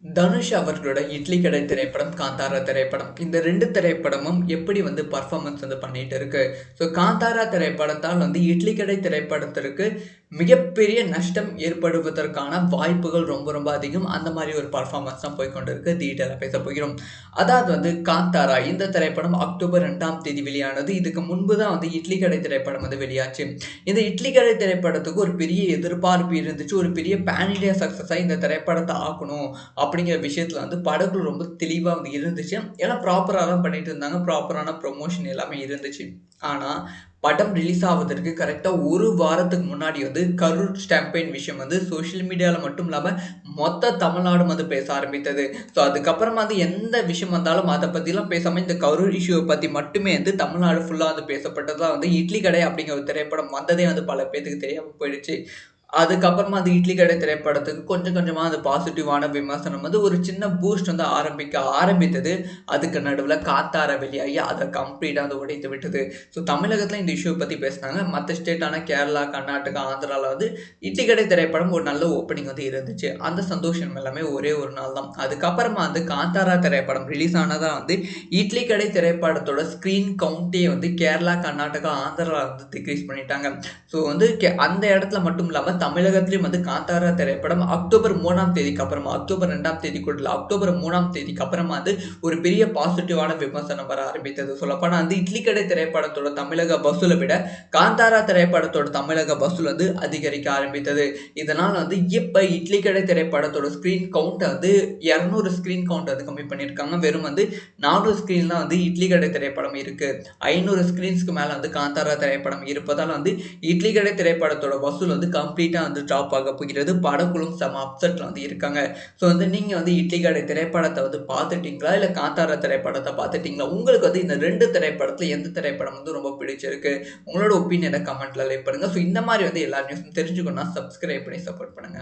தனுஷ் அவர்களோட இட்லி கடை திரைப்படம், காந்தாரா திரைப்படம். இந்த 2 திரைப்படமும் எப்படி பெர்ஃபார்மன்ஸ் பண்ணிட்டு இருக்கு. ஸோ காந்தாரா திரைப்படத்தால் இட்லி கடை திரைப்படத்திற்கு மிகப்பெரிய நஷ்டம் ஏற்படுவதற்கான வாய்ப்புகள் ரொம்ப ரொம்ப அதிகம். அந்த மாரி ஒரு பெர்ஃபார்மன்ஸ் தான் போய்க்கொண்டிருக்கு. டீட்டெயிலா பேசப் போகிறோம். அதாவது காந்தாரா இந்த திரைப்படம் அக்டோபர் 2ஆம் தேதி வெளியானது. இதுக்கு முன்பு தான் இட்லி கடை திரைப்படம் வெளியாச்சு. இந்த இட்லி கடை திரைப்படத்துக்கு ஒரு பெரிய எதிர்பார்ப்பு இருந்துச்சு. ஒரு பெரிய பேன் இண்டியா சக்ஸஸா இந்த திரைப்படத்த ஆக்கணும் அப்படிங்கிற விஷயத்துல படக்குழு ரொம்ப தெளிவா இருந்துச்சு. ஏன்னா ப்ராப்பரா தான் பண்ணிட்டு இருந்தாங்க. ப்ராப்பரான ப்ரமோஷன் எல்லாமே இருந்துச்சு. ஆனா படம் ரிலீஸ் ஆவதற்கு கரெக்ட்டா 1 வாரத்துக்கு முன்னாடி கரூர் ஸ்டாம்பேட் விஷயம் சோசியல் மீடியால மட்டும் இல்லாம மொத்த தமிழ்நாடும் பேச ஆரம்பித்தது. ஸோ அதுக்கப்புறமா எந்த விஷயம் வந்தாலும் அத பத்திலாம் பேசாம இந்த கரூர் இஷ்யூவ பத்தி மட்டுமே தமிழ்நாடு ஃபுல்லா பேசப்பட்டது தான் இட்லி கடை அப்படிங்கிற ஒரு திரைப்படம் வந்ததே பல பேத்துக்கு தெரியாம போயிடுச்சு. அதுக்கப்புறமா இட்லி கடை திரைப்படத்துக்கு கொஞ்சம் கொஞ்சமா பாசிட்டிவான விமர்சனம் ஒரு சின்ன பூஸ்ட் ஆரம்பிக்க ஆரம்பித்தது. அதுக்கு நடுவுல காத்தார வெளியாகி அத கம்ப்ளீட்டா உடைத்து விட்டது. ஸோ தமிழகத்துல இந்த இஷ்யூ பத்தி பேசுனாங்க. மத்த ஸ்டேட்டான கேரளா, கர்நாடகா, ஆந்திரால இட்லி கடை திரைப்படம் ஒரு நல்ல ஓப்பனிங் இருந்துச்சு. அந்த சந்தோஷம் எல்லாமே ஒரே ஒரு நாள் தான். அதுக்கப்புறமா காந்தாரா திரைப்படம் ரிலீஸ் ஆனதா இட்லி கடை திரைப்படத்தோட ஸ்க்ரீன் கவுண்டே கேரளா, கர்நாடகா, ஆந்திரால டிக்ரீஸ் பண்ணிட்டாங்க. ஸோ அந்த இடத்துல மட்டும் இல்லாம தமிழகத்திலும் காந்தாரா திரைப்படம் அக்டோபர் 3ஆம் தேதிக்கு அப்புறமா, அக்டோபர் 2ஆம் தேதி கூட இல்ல, அக்டோபர் 3ஆம் தேதிக்கு அப்புறமா ஒரு பெரிய பாசிட்டிவான விமர்சனம் வர ஆரம்பித்தது. சொல்லப்போனா இட்லி கடை திரைப்படத்தோட தமிழக வசூல விட காந்தாரா திரைப்படத்தோட தமிழக வசூல் அதிகரிக்க ஆரம்பித்தது. இதனால இப்ப இட்லி கடை திரைப்படத்தோட ஸ்கிரீன் கவுண்ட் 200 ஸ்கிரீன் கவுண்ட் கம்மி பண்ணியிருக்காங்க. வெறும் 400 ஸ்கிரீன் தான் இட்லி கடை திரைப்படம் இருக்கு. 500 ஸ்கிரீன்ஸ்க்கு மேல காந்தாரா திரைப்படம் இருப்பதால் இட்லி கடை திரைப்படத்தோட வசூல் கம்ப்ளீட்டா ட்ராப் ஆக போகிறது. படக்குழுவும் செம அப்செட்ல இருக்காங்க. ஸோ நீங்க இட்லி கடை திரைப்படத்த பார்த்துட்டீங்களா? இல்ல காந்தாரா திரைப்படத்த பார்த்துட்டீங்களா? உங்களுக்கு இந்த 2 திரைப்படத்துல எந்த திரைப்படம் ரொம்ப பிடிச்சிருக்கு? உங்களோட ஒப்பீனியன கமெண்ட்ல லைக் பண்ணுங்க. ஸோ இந்த மாரி எல்லா நியூஸும் தெரிஞ்சுக்கணும்னா சப்ஸ்கிரைப் பண்ணி சப்போர்ட் பண்ணுங்க.